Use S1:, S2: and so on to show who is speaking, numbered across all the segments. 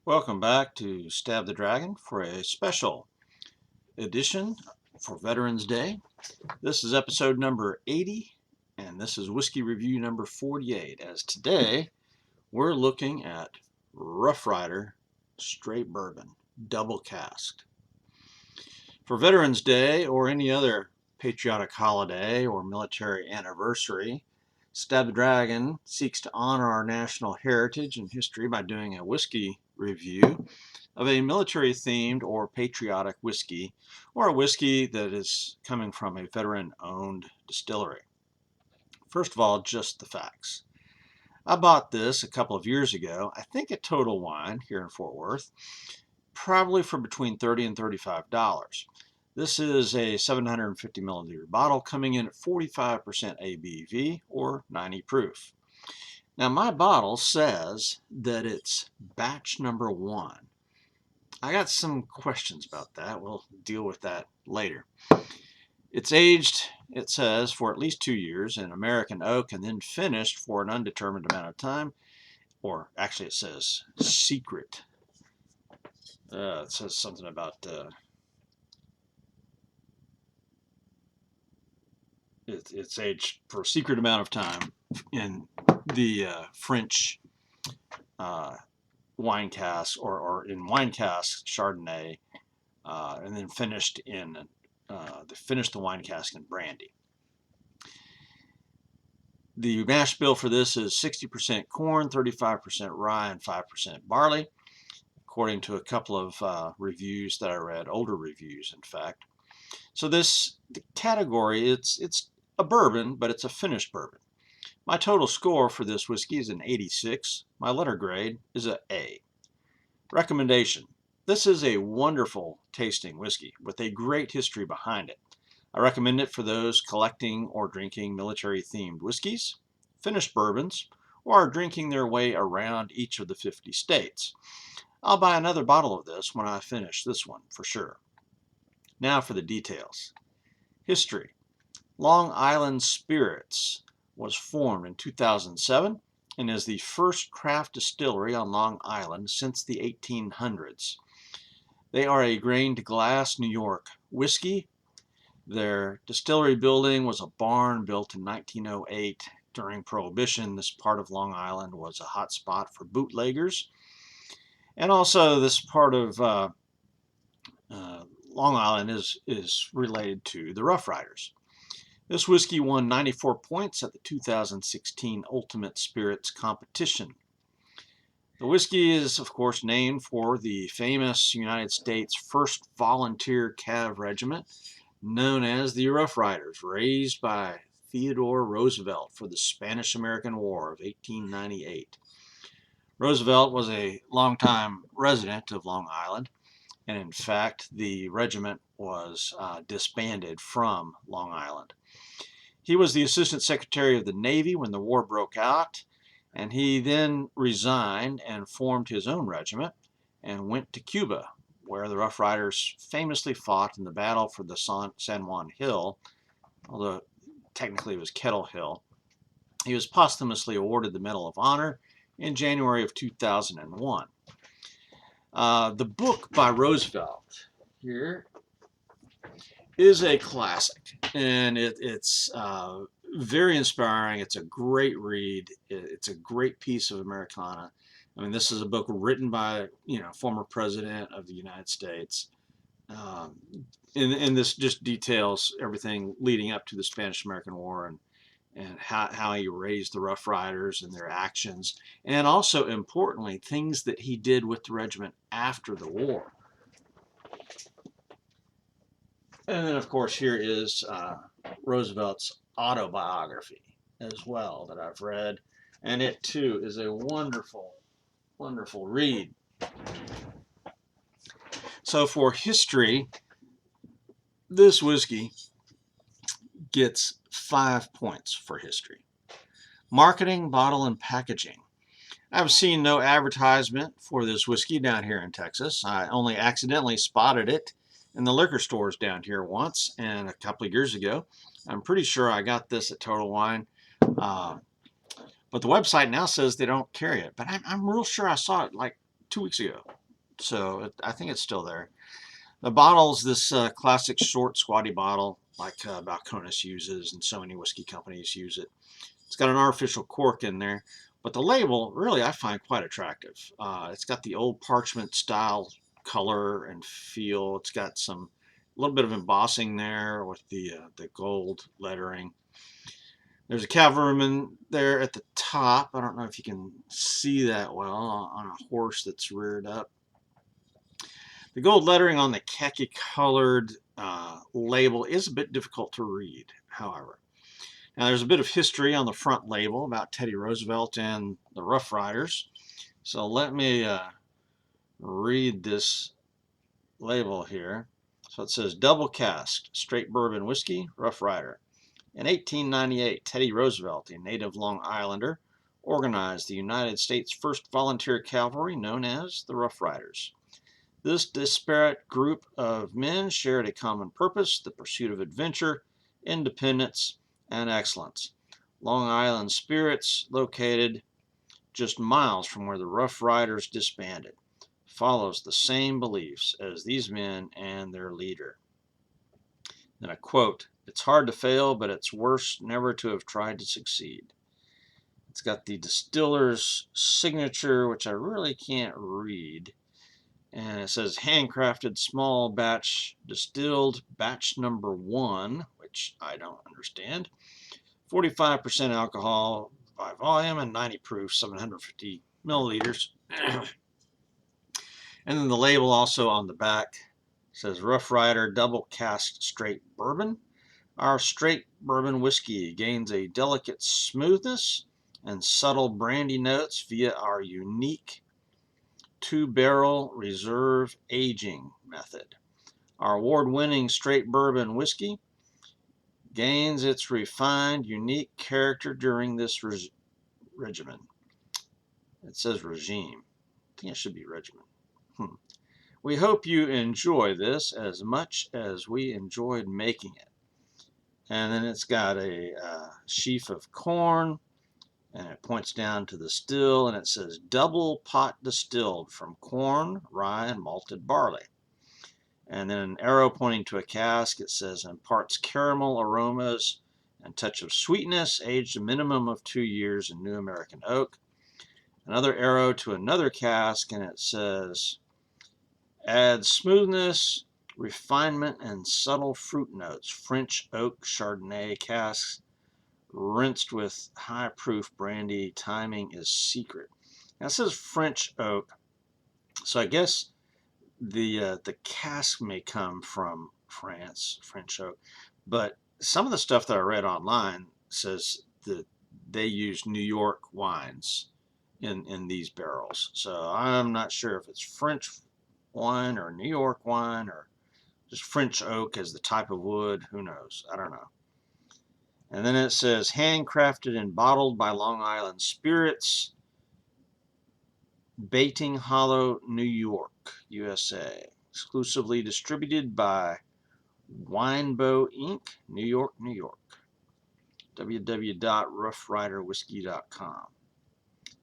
S1: Welcome back to Stab the Dragon for a special edition for Veterans Day. This is episode number 80, and this is whiskey review number 48. As today, we're looking at Rider Straight Bourbon, double casked. For Veterans Day or any other patriotic holiday or military anniversary, Stab the Dragon seeks to honor our national heritage and history by doing a whiskey review of a military-themed or patriotic whiskey, or a whiskey that is coming from a veteran-owned distillery. First of all, just the facts. I bought this a couple of years ago, I think at Total Wine here in Fort Worth, probably for between $30 and $35. This is a 750 milliliter bottle coming in at 45% ABV or 90 proof. Now my bottle says that it's batch number 1. I got some questions about that. We'll deal with that later. It's aged, it says, for at least 2 years in American oak and then finished for an undetermined amount of time. Or actually it says secret. It says something about it's aged for a secret amount of time in the French wine casks or in wine casks Chardonnay, and then finished in the wine cask in brandy. The mash bill for this is 60% corn, 35% rye, and 5% barley, according to a couple of reviews that I read, older reviews in fact. So the category, it's a bourbon, but it's a finished bourbon. My total score for this whiskey is an 86. My letter grade is a A. Recommendation. This is a wonderful tasting whiskey with a great history behind it. I recommend it for those collecting or drinking military-themed whiskeys, finished bourbons, or are drinking their way around each of the 50 states. I'll buy another bottle of this when I finish this one for sure. Now for the details. History. Long Island Spirits was formed in 2007 and is the first craft distillery on Long Island since the 1800s. They are a grain-to-glass New York whiskey. Their distillery building was a barn built in 1908 during Prohibition. This part of Long Island was a hot spot for bootleggers. And also this part of Long Island is related to the Rough Riders. This whiskey won 94 points at the 2016 Ultimate Spirits competition. The whiskey is, of course, named for the famous United States 1st Volunteer Cav Regiment, known as the Rough Riders, raised by Theodore Roosevelt for the Spanish-American War of 1898. Roosevelt was a longtime resident of Long Island, and in fact, the regiment was disbanded from Long Island. He was the Assistant Secretary of the Navy when the war broke out, and he then resigned and formed his own regiment and went to Cuba, where the Rough Riders famously fought in the battle for the San Juan Hill, although technically it was Kettle Hill. He was posthumously awarded the Medal of Honor in January of 2001. The book by Roosevelt here is a classic, and it's very inspiring. It's a great read. It's a great piece of Americana. I mean, this is a book written by former president of the United States, and this just details everything leading up to the Spanish-American War and how he raised the Rough Riders and their actions, and also importantly things that he did with the regiment after the war. And then, of course, here is Roosevelt's autobiography as well that I've read. And it, too, is a wonderful, wonderful read. So for history, this whiskey gets 5 points for history. Marketing, bottle, and packaging. I've seen no advertisement for this whiskey down here in Texas. I only accidentally spotted it in the liquor stores down here once and a couple of years ago. I'm pretty sure I got this at Total Wine. But the website now says they don't carry it. But I'm real sure I saw it like 2 weeks ago. I think it's still there. The bottle's this classic short, squatty bottle like Balcones uses, and so many whiskey companies use it. It's got an artificial cork in there, but the label really I find quite attractive. It's got the old parchment style color and feel. It's got a little bit of embossing there with the gold lettering. There's a cavalryman there at the top. I don't know if you can see that well on a horse that's reared up. The gold lettering on the khaki colored label is a bit difficult to read, however. Now there's a bit of history on the front label about Teddy Roosevelt and the Rough Riders. So let me read this label here. So it says double cask, straight bourbon whiskey, Rough Rider. In 1898, Teddy Roosevelt, a native Long Islander, organized the United States' first volunteer cavalry known as the Rough Riders. This disparate group of men shared a common purpose, the pursuit of adventure, independence, and excellence. Long Island Spirits, located just miles from where the Rough Riders disbanded, follows the same beliefs as these men and their leader. Then a quote, "It's hard to fail, but it's worse never to have tried to succeed." It's got the distiller's signature, which I really can't read. And it says handcrafted small batch distilled batch number 1, which I don't understand. 45% alcohol by volume and 90 proof, 750 milliliters. And then the label also on the back says Rough Rider Double Cask Straight Bourbon. Our straight bourbon whiskey gains a delicate smoothness and subtle brandy notes via our unique 2-barrel reserve aging method. Our award-winning straight bourbon whiskey gains its refined, unique character during this regimen. It says regime. I think it should be regimen. We hope you enjoy this as much as we enjoyed making it. And then it's got a sheaf of corn, and it points down to the still, and it says double pot distilled from corn, rye, and malted barley. And then an arrow pointing to a cask. It says imparts caramel aromas and touch of sweetness, aged a minimum of 2 years in New American oak. Another arrow to another cask, and it says adds smoothness, refinement, and subtle fruit notes. French oak Chardonnay casks, rinsed with high proof brandy. Timing is secret. Now it says French oak, so I guess the cask may come from France, French oak, but some of the stuff that I read online says that they use New York wines in these barrels. So I'm not sure if it's French wine or New York wine or just French oak as the type of wood. Who knows? I don't know. And then it says handcrafted and bottled by Long Island Spirits, Baiting Hollow, New York, USA. Exclusively distributed by Winebow Inc., New York, New York. www.roughriderwhiskey.com.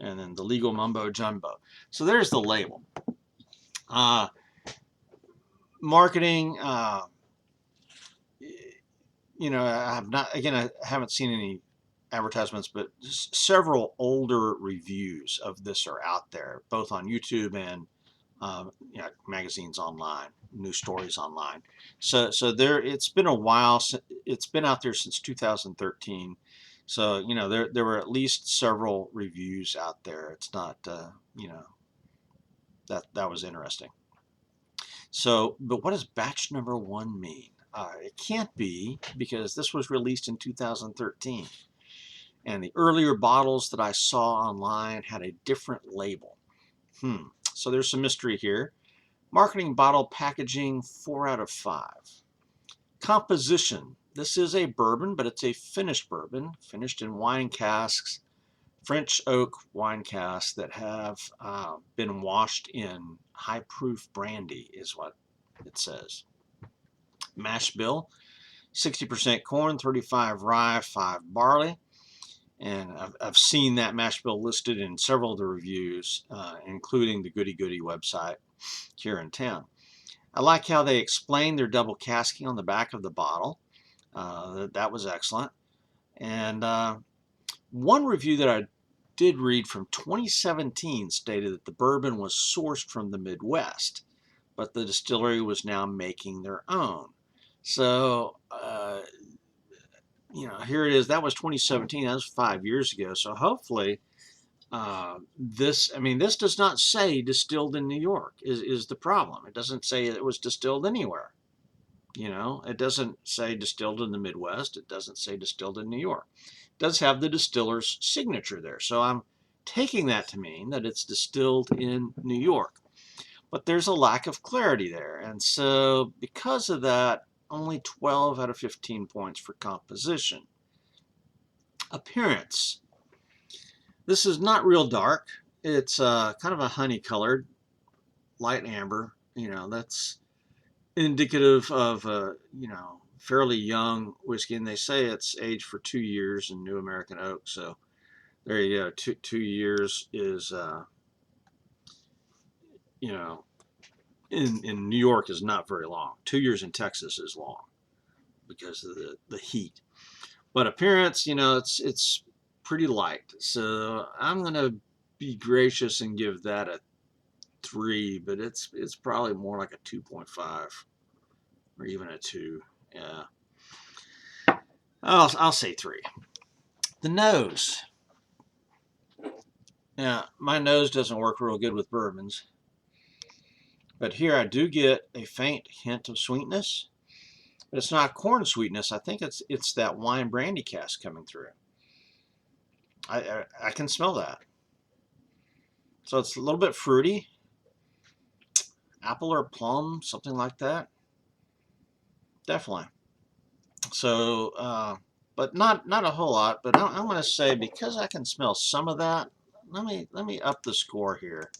S1: And then the legal mumbo jumbo. So there's the label. Marketing, I haven't seen any advertisements, but several older reviews of this are out there, both on YouTube and magazines online, news stories online. So there, it's been a while. It's been out there since 2013. So there were at least several reviews out there. It's not that was interesting. So, but what does batch number 1 mean? It can't be, because this was released in 2013. And the earlier bottles that I saw online had a different label. So there's some mystery here. Marketing bottle packaging, 4 out of 5. Composition. This is a bourbon, but it's a finished bourbon, finished in wine casks, French oak wine casks that have been washed in high proof brandy is what it says. Mash bill, 60% corn, 35 rye, 5 barley. And I've seen that mash bill listed in several of the reviews, including the Goody Goody website here in town. I like how they explain their double casking on the back of the bottle. That was excellent. And one review that I did read from 2017 stated that the bourbon was sourced from the Midwest, but the distillery was now making their own. So, here it is. That was 2017. That was 5 years ago. So hopefully, this does not say distilled in New York is the problem. It doesn't say it was distilled anywhere. It doesn't say distilled in the Midwest. It doesn't say distilled in New York. It does have the distiller's signature there. So I'm taking that to mean that it's distilled in New York. But there's a lack of clarity there. And so because of that, only 12 out of 15 points for composition. Appearance. This is not real dark. It's kind of a honey colored, light amber. That's indicative of fairly young whiskey, and they say it's aged for 2 years in New American oak. So there you go. Two years is in New York is not very long. 2 years in Texas is long because of the heat. But appearance, it's pretty light. So I'm gonna be gracious and give that a 3, but it's probably more like a 2.5 or even a 2. Yeah, I'll say 3. The nose. Now, my nose doesn't work real good with bourbons, but here I do get a faint hint of sweetness, but it's not corn sweetness. I think it's that wine brandy cask coming through. I can smell that. So it's a little bit fruity, apple or plum, something like that. Definitely. So, but not a whole lot. But I'm going to say, because I can smell some of that, let me up the score here.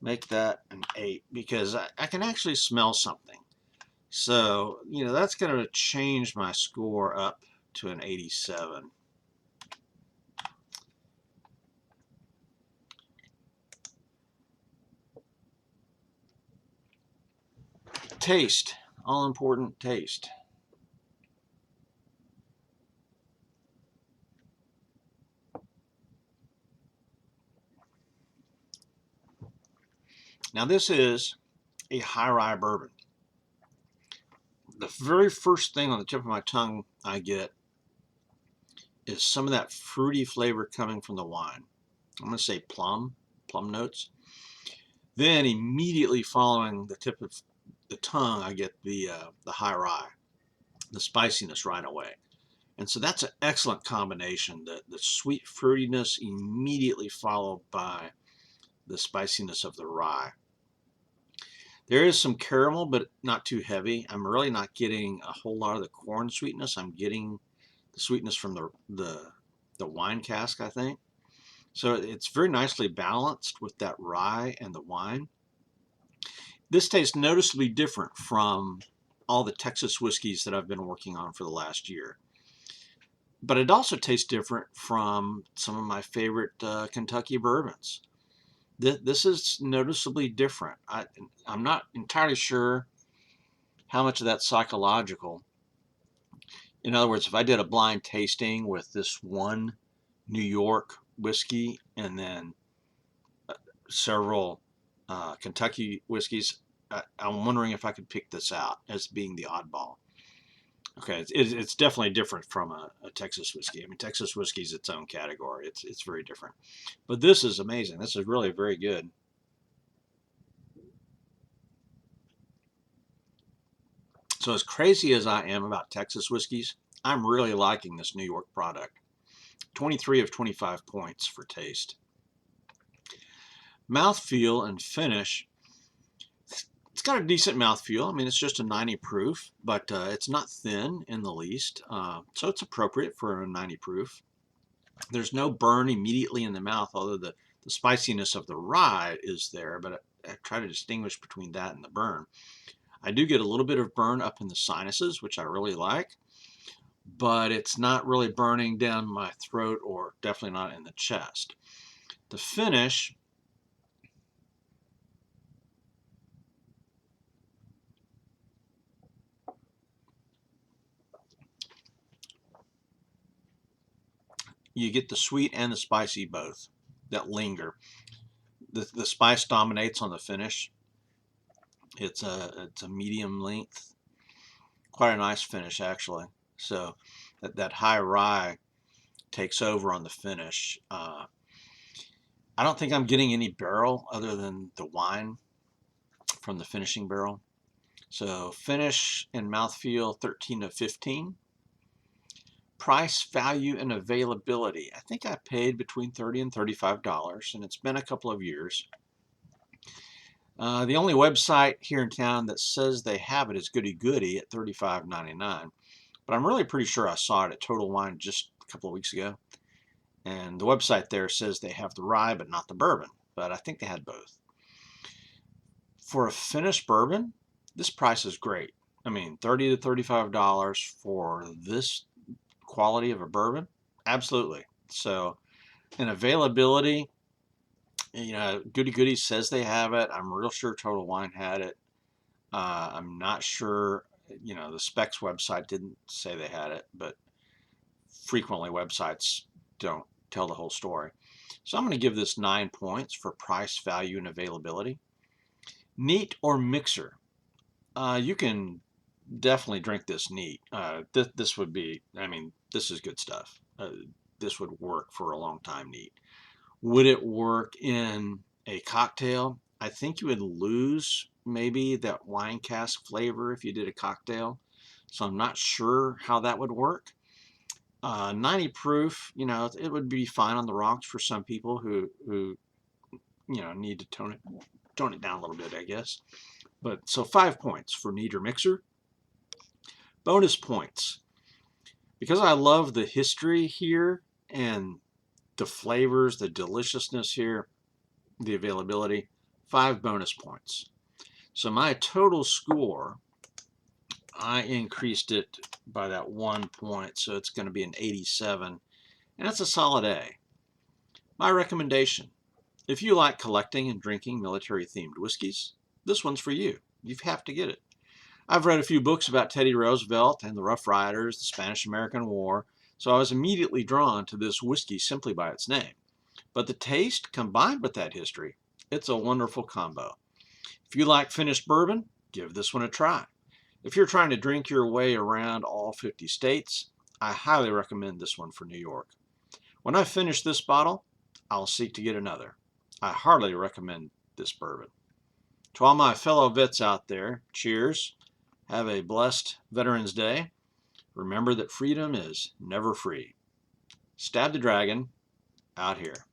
S1: Make that an 8, because I can actually smell something. So that's going to change my score up to an 87. Taste, all important taste. Now this is a high rye bourbon. The very first thing on the tip of my tongue I get is some of that fruity flavor coming from the wine. I'm going to say plum notes. Then immediately following the tip of the tongue, I get the high rye, the spiciness right away. And so that's an excellent combination. The sweet fruitiness immediately followed by the spiciness of the rye. There is some caramel, but not too heavy. I'm really not getting a whole lot of the corn sweetness. I'm getting the sweetness from the wine cask, I think. So it's very nicely balanced with that rye and the wine. This tastes noticeably different from all the Texas whiskeys that I've been working on for the last year. But it also tastes different from some of my favorite Kentucky bourbons. This is noticeably different. I'm not entirely sure how much of that's psychological. In other words, if I did a blind tasting with this one New York whiskey and then several Kentucky whiskeys, I'm wondering if I could pick this out as being the oddball. Okay, it's definitely different from a Texas whiskey. I mean, Texas whiskey is its own category. It's very different. But this is amazing. This is really very good. So as crazy as I am about Texas whiskeys, I'm really liking this New York product. 23 of 25 points for taste. Mouthfeel and finish. It's got a decent mouthfeel. I mean, it's just a 90 proof, but it's not thin in the least. So it's appropriate for a 90 proof. There's no burn immediately in the mouth, although the spiciness of the rye is there, but I try to distinguish between that and the burn. I do get a little bit of burn up in the sinuses, which I really like, but it's not really burning down my throat or definitely not in the chest. The finish, you get the sweet and the spicy both that linger. The spice dominates on the finish. It's a medium length, quite a nice finish actually. So that high rye takes over on the finish. I don't think I'm getting any barrel other than the wine from the finishing barrel. So finish and mouthfeel 13 to 15. Price, value, and availability. I think I paid between $30 and $35, and it's been a couple of years. The only website here in town that says they have it is Goody Goody at $35.99. But I'm really pretty sure I saw it at Total Wine just a couple of weeks ago. And the website there says they have the rye but not the bourbon. But I think they had both. For a finished bourbon, this price is great. I mean, $30 to $35 for this quality of a bourbon? Absolutely. So, and availability, you know, Goody Goody says they have it. I'm real sure Total Wine had it. I'm not sure, you know, the Specs website didn't say they had it, but frequently websites don't tell the whole story. So I'm going to give this 9 points for price, value, and availability. Neat or mixer? You can definitely drink this neat. This would be, I mean, this is good stuff. This would work for a long time neat. Would it work in a cocktail? I think you would lose maybe that wine cask flavor if you did a cocktail. So I'm not sure how that would work. 90 proof, you know, it would be fine on the rocks for some people who you know, need to tone it down a little bit, I guess. But so 5 points for neat or mixer. Bonus points. Because I love the history here and the flavors, the deliciousness here, the availability, 5 bonus points. So my total score, I increased it by that 1 point, so it's going to be an 87, and that's a solid A. My recommendation, if you like collecting and drinking military-themed whiskeys, this one's for you. You have to get it. I've read a few books about Teddy Roosevelt and the Rough Riders, the Spanish-American War, so I was immediately drawn to this whiskey simply by its name. But the taste, combined with that history, it's a wonderful combo. If you like finished bourbon, give this one a try. If you're trying to drink your way around all 50 states, I highly recommend this one for New York. When I finish this bottle, I'll seek to get another. I heartily recommend this bourbon. To all my fellow vets out there, cheers. Have a blessed Veterans Day. Remember that freedom is never free. Stab the Dragon, out here.